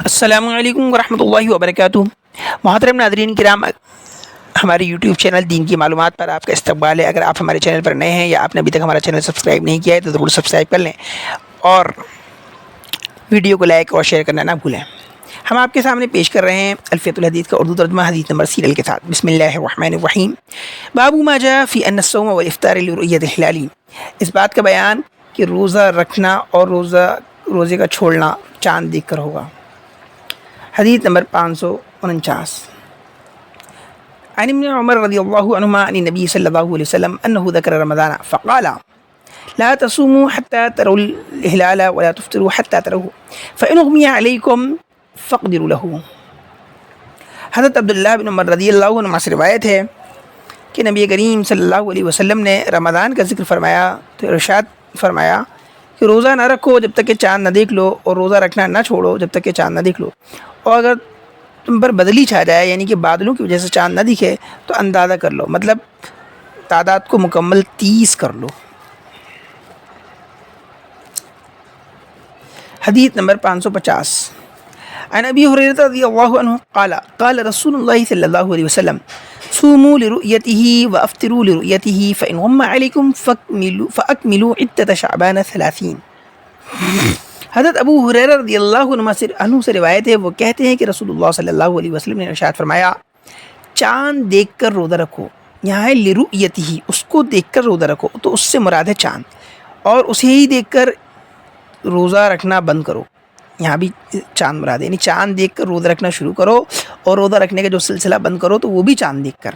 السلام علیکم ورحمۃ اللہ وبرکاتہ۔ محترم ناظرین کرام، ہمارے یوٹیوب چینل دین کی معلومات پر آپ کا استقبال ہے۔ اگر آپ ہمارے چینل پر نئے ہیں یا آپ نے ابھی تک ہمارا چینل سبسکرائب نہیں کیا ہے تو ضرور سبسکرائب کر لیں اور ویڈیو کو لائک اور شیئر کرنا نہ بھولیں۔ ہم آپ کے سامنے پیش کر رہے ہیں الفیۃ الحدیث کا اردو ترجمہ حدیث نمبر سیریل کے ساتھ۔ بسم اللہ الرحمن الرحیم۔ باب ما جاء فی ان الصوم والافطار لرؤیۃ الہلال، اس بات کا بیان کہ روزہ رکھنا اور روزے کا چھوڑنا چاند دیکھ کر ہوگا۔ حدیث نمبر 549۔ عن ابن عمر رضی اللہ عنہما عن النبی صلی اللہ علیہ وسلم انه ذکر رمضان فقال لا تصوموا حتى تروا الهلال ولا تفطروا حتى تروه فإن أغمي عليكم فاقدروا له۔ حضرت عبداللہ بن عمر رضی اللہ عنہ سے روایت ہے کہ نبی کریم صلی اللہ علیہ وسلم نے رمضان کا ذکر فرمایا تو ارشاد فرمایا کہ روزہ نہ رکھو جب تک کہ چاند نہ دیکھ لو، اور روزہ رکھنا نہ چھوڑو جب تک کہ چاند نہ دیکھ لو، اور اگر تم پر بدلی چھا جائے یعنی کہ بادلوں کی وجہ سے چاند نہ دکھے تو اندازہ کر لو، مطلب تعداد کو مکمل 30 کر لو۔ حدیث نمبر 550۔ عن ابی ہریرہ رضی اللہ عنہ قال قال رسول اللہ صلی اللہ علیہ وسلم صوموا لرؤیته وافطروا لرؤیته فإن غم علیکم فأکملوا عدۃ شعبان 30۔ حضرت ابو ہریرہ رضی اللہ عنہ سے روایت ہے، وہ کہتے ہیں کہ رسول اللہ صلی اللہ علیہ وسلم نے ارشاد فرمایا چاند دیکھ کر روزہ رکھو۔ یہاں ہے لرؤیته، اس کو دیکھ کر روزہ رکھو، تو اس سے مراد ہے چاند، اور اسے ہی دیکھ کر روزہ رکھنا بند کرو۔ یہاں بھی چاند مراد ہے، یعنی چاند دیکھ کر روزہ رکھنا شروع کرو اور روزہ رکھنے کا جو سلسلہ بند کرو تو وہ بھی چاند دیکھ کر۔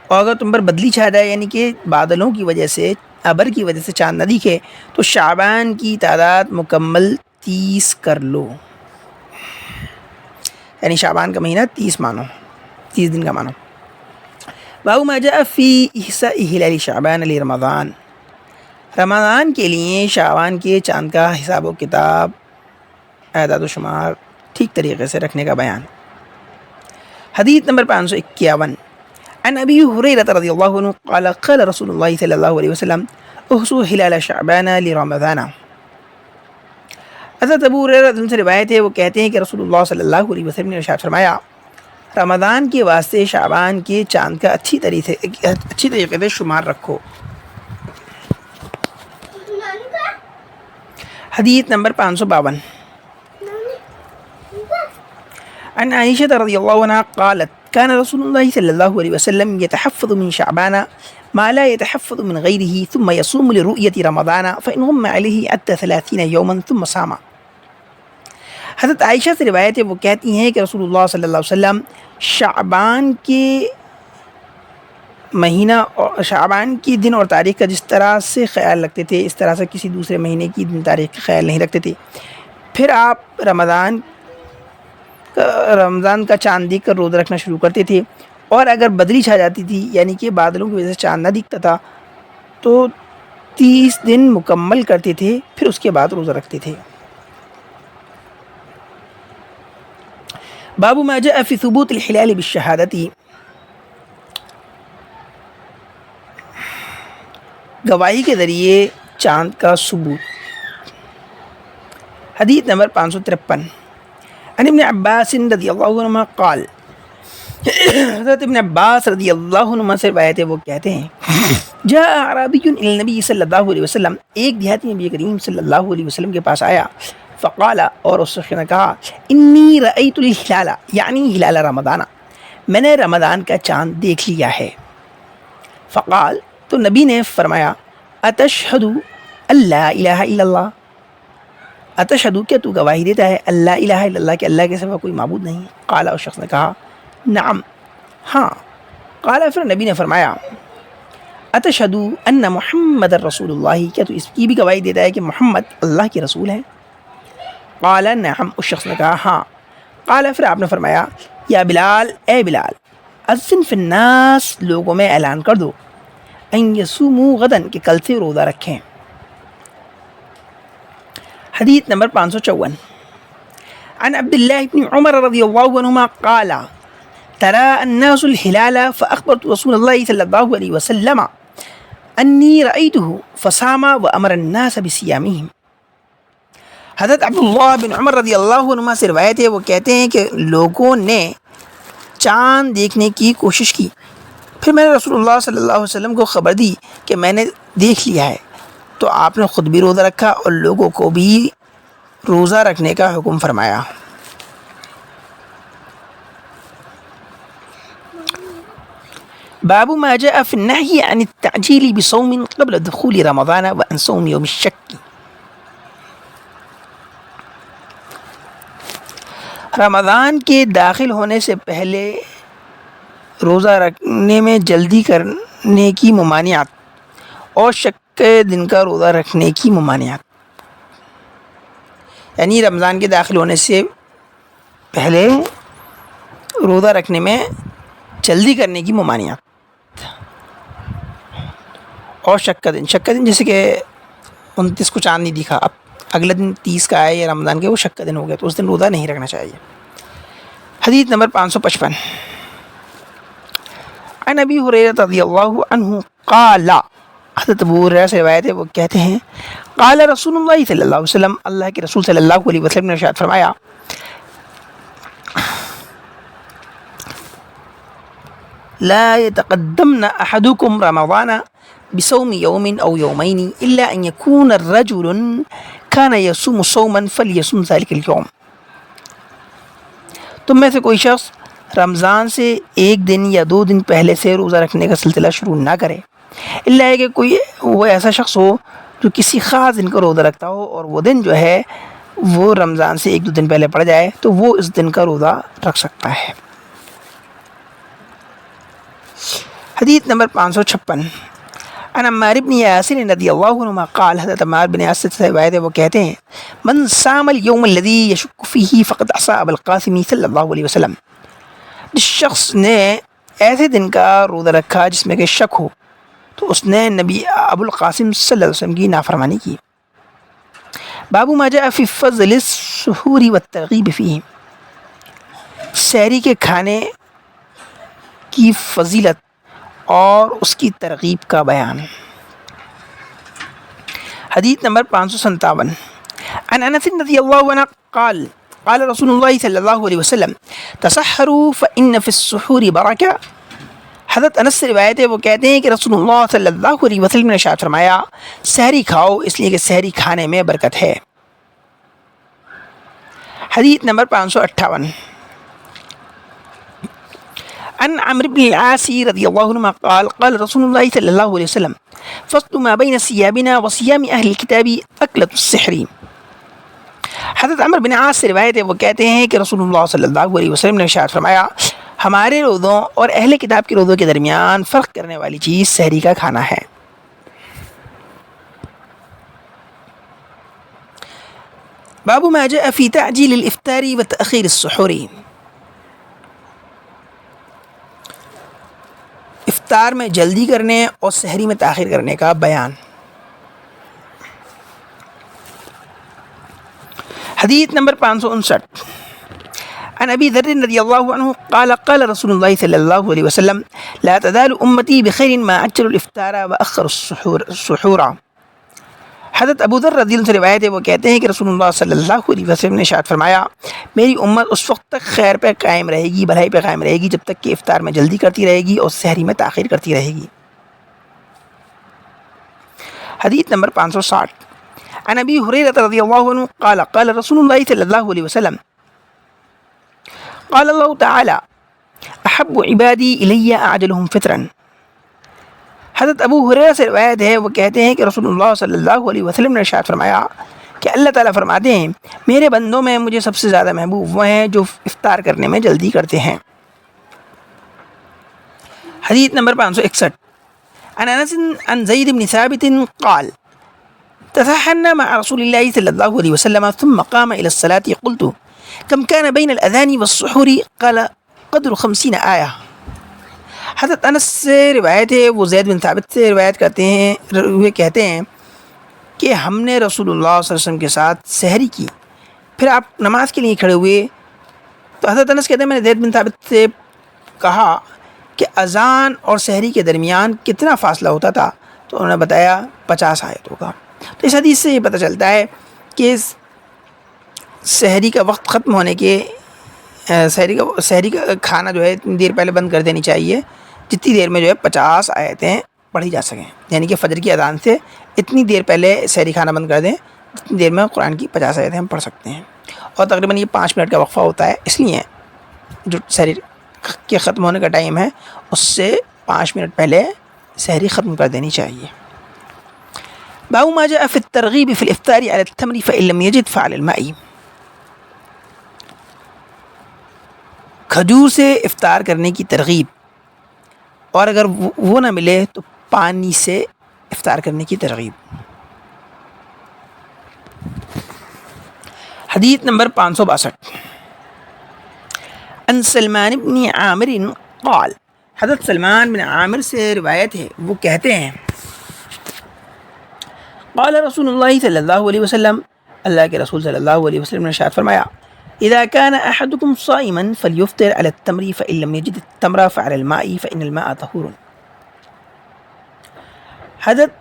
اور اگر تم پر بدلی چھا جائے یعنی کہ بادلوں کی وجہ سے، ابر کی وجہ سے چاند نہ دکھے تو شعبان کی تعداد مکمل 30 کر لو، یعنی شعبان کا مہینہ 30 مانو، 30 دن کا مانو۔ باب ما جاء فی احصاء ہلال شعبان لرمضان، رمضان کے لیے شعبان کے چاند کا حساب و کتاب، اعداد و شمار ٹھیک طریقے سے رکھنے کا بیان۔ حدیث نمبر 551۔ عن ابی ہریرہ رضی اللہ عنہ قال قال رسول اللہ صلی اللہ علیہ وسلم احصوا ہلال شعبان لرمضان۔ حضرت ابو ہریرہ رضی اللہ عنہ سے روایت ہے، وہ کہتے ہیں کہ رسول اللہ صلی اللہ علیہ وسلم نے ارشاد فرمایا رمضان کے واسطے شعبان کے چاند کا اچھی طریقے سے شمار رکھو۔ حدیث نمبر 552۔ عن عائشة رضی اللہ عنہ قالت كان رسول الله صلى الله عليه وسلم يتحفظ من شعبان ما لا يتحفظ من غيره ثم يصوم لرؤية رمضان فإن غم عليه عد 30 يوما ثم صام۔ حضرت عائشہ سے روایت ہے، وہ کہتی ہیں کہ رسول اللہ صلی اللہ علیہ وسلم شعبان کے مہینہ اور شعبان کی دن اور تاریخ کا جس طرح سے خیال رکھتے تھے اس طرح سے کسی دوسرے مہینے کی دن تاریخ کا خیال نہیں رکھتے تھے۔ پھر آپ رمضان کا چاند دیکھ کر روزہ رکھنا شروع کرتے تھے، اور اگر بدلی چھا جاتی تھی یعنی کہ بادلوں کی وجہ سے چاند نہ دکھتا تھا تو 30 دن مکمل کرتے تھے، پھر اس کے بعد روزہ رکھتے تھے۔ باب ما جاء فی ثبوت الحلال بالشہادۃ، گواہی کے ذریعے چاند کا ثبوت۔ حدیث نمبر 553۔ عن ابن عباس رضی اللہ عنہ قال، حضرت ابن عباس رضی اللہ عنہ سے روایت ہے، وہ کہتے ہیں جاء اعرابی الی النبی صلی اللہ علیہ وسلم، ایک دیہاتی نبی کریم صلی اللہ علیہ وسلم کے پاس آیا، فقال، اور اس شخص نے کہا انی رأیت الہلال، یعنی ہلال رمضان، میں نے رمضان کا چاند دیکھ لیا ہے۔ فقال، تو نبی نے فرمایا اتشہد اللہ الہ الا اللہ، اتشہد، کیا تو گواہی دیتا ہے اللہ الہ الا اللہ کہ اللہ کے سوا کوئی معبود نہیں ہے؟ قال، اس شخص نے کہا نعم، ہاں۔ قال، پھر نبی نے فرمایا اتشہد ان محمد رسول اللہ، کیا تو اس کی بھی گواہی دیتا ہے کہ محمد اللہ کے رسول ہیں؟ قال نعم، اس شخص نے کہا ہاں۔ قال، پھر آپ نے فرمایا یا بلال، اے بلال، اذن فی الناس، لوگوں میں اعلان کر دو، ان یصوموا غداً، کہ کل سے روزہ رکھیں۔ حدیث نمبر 554۔ عن عبداللہ بن عمر رضی اللہ عنہما قال ترى الناس الهلال فأخبرت رسول الله صلى الله عليه وسلم أني رأيته فصام وأمر الناس بصيامهم۔ حضرت عبداللہ بن عمر رضی اللہ عنہ سے روایت ہے، وہ کہتے ہیں کہ لوگوں نے چاند دیکھنے کی کوشش کی، پھر میں نے رسول اللہ صلی اللہ علیہ وسلم کو خبر دی کہ میں نے دیکھ لیا ہے، تو آپ نے خود بھی روزہ رکھا اور لوگوں کو بھی روزہ رکھنے کا حکم فرمایا۔ باب ما جاء في النهي عن التعجيل بصوم قبل دخول رمضان وعن صوم يوم الشك۔ رمضان کے داخل ہونے سے پہلے روزہ رکھنے میں جلدی کرنے کی ممانعت اور شک کے دن کا روزہ رکھنے کی ممانعت، یعنی رمضان کے داخل ہونے سے پہلے روزہ رکھنے میں جلدی کرنے کی ممانعت اور شک کا دن جیسے کہ 29 کو چاند نہیں دکھا، اب اگلا دن 30 کا آئے یا رمضان کے وہ شک کا دن ہو گیا، تو اس دن روزہ نہیں رکھنا چاہیے۔ حدیث نمبر 555 عن ابی ہریرہ رضی اللہ عنہ قال، حضرت ابو ہریرہ سے روایت ہے، وہ کہتے ہیں قال رسول اللہ صلی اللہ علیہ وسلم، اللہ کے رسول صلی اللہ علیہ وسلم نے ارشاد فرمایا لا يتقدمن احدكم رمضان بصوم يوم او يومين الا ان يكون الرجل كان يصوم صوما فليصوم ذلك اليوم۔ تم میں سے کوئی شخص رمضان سے ایک دن یا 2 دن پہلے سے روزہ رکھنے کا سلسلہ شروع نہ کرے، الا ہے کہ کوئی وہ ایسا شخص ہو جو کسی خاص دن کا روزہ رکھتا ہو اور وہ دن جو ہے وہ رمضان سے 1-2 دن پہلے پڑ جائے تو وہ اس دن کا روزہ رکھ سکتا ہے۔ حدیث نمبر 556 عن عمار بن یاسر رضی اللہ عنہ قال، حضرت عمار بن یاسر سے روایت ہے، وہ کہتے ہیں من صام اليوم الذي يشك فيه فقد عصى ابا القاسم صلی اللہ علیہ وسلم، جس شخص نے ایسے دن کا روزہ رکھا جس میں کہ شک ہو تو اس نے نبی ابو القاسم صلی اللہ علیہ وسلم کی نافرمانی کی۔ باب ما جاء في فضل السحور والترغیب فيه، سحری کے کھانے کی فضیلت اور اس کی ترغیب کا بیان۔ حدیث نمبر 557 عن انس رضی اللہ عنہ قال قال رسول اللہ صلی اللہ علیہ وسلم تسحروا فإن في السحور برکہ۔ حضرت انس سے روایت ہے، وہ کہتے ہیں کہ رسول اللہ صلی اللہ علیہ وسلم نے ارشاد فرمایا سحری کھاؤ اس لیے کہ سحری کھانے میں برکت ہے۔ حدیث نمبر 558 عن عمرو بن العاص رضی اللہ عنہ قال قال رسول اللہ صلی اللہ علیہ وسلم فصل ما بین صیامنا وصیام اہل الکتاب اکلۃ السحر۔ حضرت عمرو بن العاص سے روایت ہے، وہ کہتے ہیں کہ رسول اللہ صلی اللہ علیہ وسلم نے ارشاد فرمایا ہمارے روزوں اور اہل کتاب کے روزوں کے درمیان فرق کرنے والی چیز سحری کا کھانا ہے۔ باب ما جاء في تعجيل الافطار وتأخير السحور، افطار میں جلدی کرنے اور سحری میں تاخیر کرنے کا بیان۔ حدیث نمبر 559 عن ابی ذر رضی اللہ عنہ قال قال رسول اللہ صلی اللہ علیہ وسلم لا تزال امتی بخیر ما عجلوا الافطار واخروا السحور۔ حضرت ابو ذر رضی اللہ عنہ سے روایت ہے، وہ کہتے ہیں کہ رسول اللہ صلی اللہ علیہ وسلم نے ارشاد فرمایا میری امت اس وقت تک خیر پہ قائم رہے گی، بھلائی پہ قائم رہے گی جب تک کہ افطار میں جلدی کرتی رہے گی اور سحری میں تاخیر کرتی رہے گی۔ حدیث نمبر 560 عن ابی ہریرہ رضی اللہ عنہ قال قال رسول اللہ صلی اللہ علیہ وسلم قال اللہ تعالی احب عبادی الی اعجلهم فطرا۔ حضرت ابو ہریرہ سے روایت ہے، وہ کہتے ہیں کہ رسول اللہ صلی اللہ علیہ وسلم نے ارشاد فرمایا کہ اللہ تعالیٰ فرماتے ہیں میرے بندوں میں مجھے سب سے زیادہ محبوب وہ ہیں جو افطار کرنے میں جلدی کرتے ہیں۔ حدیث نمبر 561 عن انس عن زید بن ثابت قال تسحرنا مع رسول الله صلی اللہ علیہ وسلم ثم قام الى الصلاة قلت كم كان بين الاذان والسحور قال قدر 50 آیہ۔ حضرت انس سے روایت ہے، وہ زید بن ثابت سے روایت کرتے ہیں، وہ کہتے ہیں کہ ہم نے رسول اللہ صلی اللہ علیہ وسلم کے ساتھ سحری کی، پھر آپ نماز کے لیے کھڑے ہوئے تو حضرت انس کہتے ہیں میں نے زید بن ثابت سے کہا کہ اذان اور سحری کے درمیان کتنا فاصلہ ہوتا تھا، تو انہوں نے بتایا 50 آیتوں کا۔ تو اس حدیث سے یہ پتہ چلتا ہے کہ سحری کا وقت ختم ہونے کے سحری کا کھانا جو ہے اتنی دیر پہلے بند کر دینی چاہیے جتنی دیر میں جو ہے 50 آیتیں پڑھی جا سکیں، یعنی کہ فجر کی اذان سے اتنی دیر پہلے سحری کھانا بند کر دیں جتنی دیر میں قرآن کی 50 آیتیں ہم پڑھ سکتے ہیں، اور تقریباً یہ 5 منٹ کا وقفہ ہوتا ہے، اس لیے جو سحری کے ختم ہونے کا ٹائم ہے اس سے 5 منٹ پہلے سحری ختم کر دینی چاہیے۔ باب ما جاء في الترغيب في الافطار على التمر فإن لم يجد فعلى الماء، کھجور سے افطار کرنے کی ترغیب، اور اگر وہ نہ ملے تو پانی سے افطار کرنے کی ترغیب۔ حدیث نمبر 562، ان سلمان بن عامر قال، حضرت سلمان بن عامر سے روایت ہے، وہ کہتے ہیں قال رسول اللہ صلی اللہ علیہ وسلم، اللہ کے رسول صلی اللہ علیہ وسلم نے ارشاد فرمایا، اذا كان احدكم صائما فليفطر على التمر فإن لم يجد التمر فعلى الماء فإن الماء طهور۔ حضرت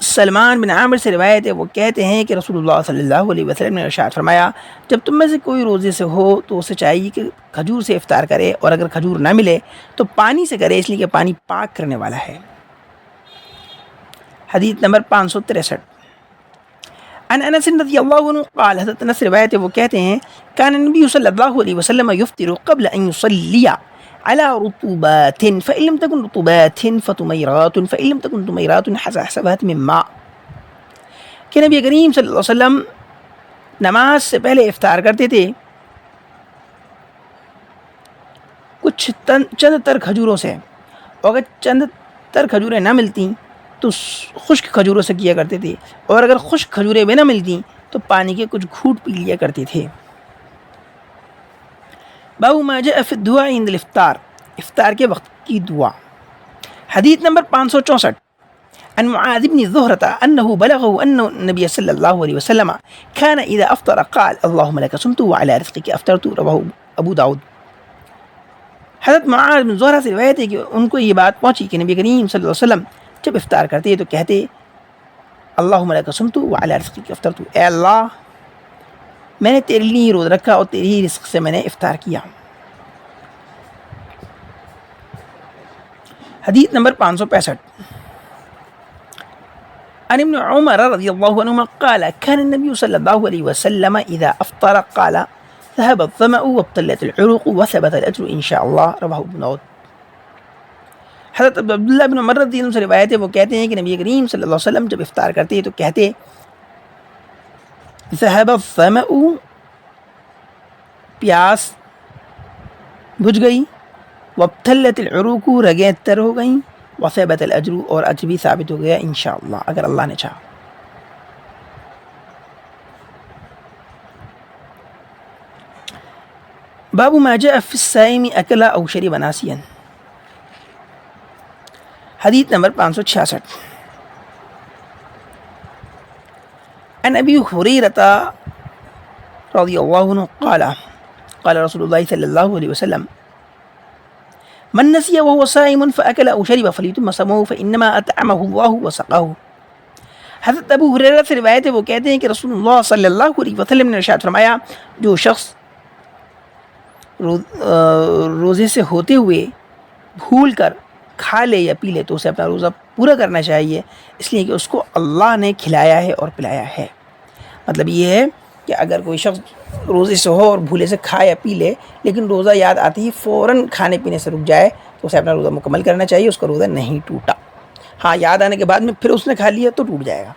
سلمان بن عامر سے روایت ہے، وہ کہتے ہیں کہ رسول اللہ صلی اللہ علیہ وسلم نے ارشاد فرمایا، جب تم میں سے کوئی روزے سے ہو تو اسے چاہیے کہ کھجور سے افطار کرے، اور اگر کھجور نہ ملے تو پانی سے کرے، اس لیے کہ پانی پاک کرنے والا ہے۔ حدیث نمبر 563، عن انس رضی اللہ عنہ قال، حضرت انس روایت ہے، وہ کہتے ہیں کان النبی صلی اللہ علیہ وسلم یفطر قبل ان یصلی على رطوبات فإن لم تكن رطوبات فتميرات فإن لم تكن تميرات حسبات من ماء، کہ نبی کریم صلی اللہ علیہ وسلم نماز سے پہلے افطار کرتے تھے کچھ چند تر کھجوروں سے، اور اگر چند تر کھجوریں نہ ملتی تو خشک کھجوروں سے کیا کرتے تھے، اور اگر خشک کھجوریں بھی نہ ملتی تو پانی کے کچھ گھونٹ پی لیا کرتے تھے۔ باب ما جاء فی الدعاء عند الافطار، افطار کے وقت کی دعا۔ حدیث نمبر 564، عن معاذ بن زہرة انه بلغه ان النبي صلی اللہ علیہ وسلم كان اذا افطر قال اللهم لك صمت وعلى رزقك افطرت، رواه ابو داود۔ حضرت معاذ بن زہرہ سے روایت ہے کہ ان کو یہ بات پہنچی کہ نبی کریم صلی اللہ علیہ وسلم جب افطار کرتے تو کہتے اللہم لک صمت وعلی رزقک افطرت، اے اللہ میں نے تیرے لیے روزہ رکھا اور تیری ہی رزق سے میں نے افطار کیا۔ حدیث نمبر 565، عن ابن عمر رضی اللہ عنہما قال كان النبي صلی اللہ علیہ وسلم اذا افطر قال ذهب الظمأ وابتلت العروق وثبت الاجر ان شاء اللہ، رواه ابن داود۔ حضرت عبداللہ بن عمر رضی اللہ عنہ سے روایت ہے، وہ کہتے ہیں کہ نبی کریم صلی اللہ علیہ وسلم جب افطار کرتے تو کہتے ذهب الظمأ، پیاس بجھ گئی، وابتلت العروق، رگیں تر ہو گئیں، وثبت الاجر، اور اجر بھی ثابت ہو گیا انشاءاللہ اگر اللہ نے چاہا۔ باب ما جاء في الصائم اکل او شرب ناسیا، حدیث نمبر 566، عن ابی ہریرہ رضی اللہ عنہ قال قال رسول اللہ صلی اللہ علیہ وسلم من نسی وهو صائم فاکل او شرب فلیتم صومه فانما اطعمه اللہ وسقاه۔ حضرت ابو ہریرہ سے روایت ہے، وہ کہتے ہیں کہ رسول اللہ صلی اللہ علیہ وسلم نے ارشاد فرمایا، جو شخص روزے سے ہوتے ہوئے بھول کر کھا لے یا پی لے تو اسے اپنا روزہ پورا کرنا چاہیے، اس لیے کہ اس کو اللہ نے کھلایا ہے اور پلایا ہے۔ مطلب یہ ہے کہ اگر کوئی شخص روزے سے ہو اور بھولے سے کھا یا پی لے لیکن روزہ یاد آتی ہی فوراً کھانے پینے سے رک جائے تو اسے اپنا روزہ مکمل کرنا چاہیے، اس کا روزہ نہیں ٹوٹا۔ ہاں، یاد آنے کے بعد میں پھر اس نے کھا لیا تو ٹوٹ جائے گا۔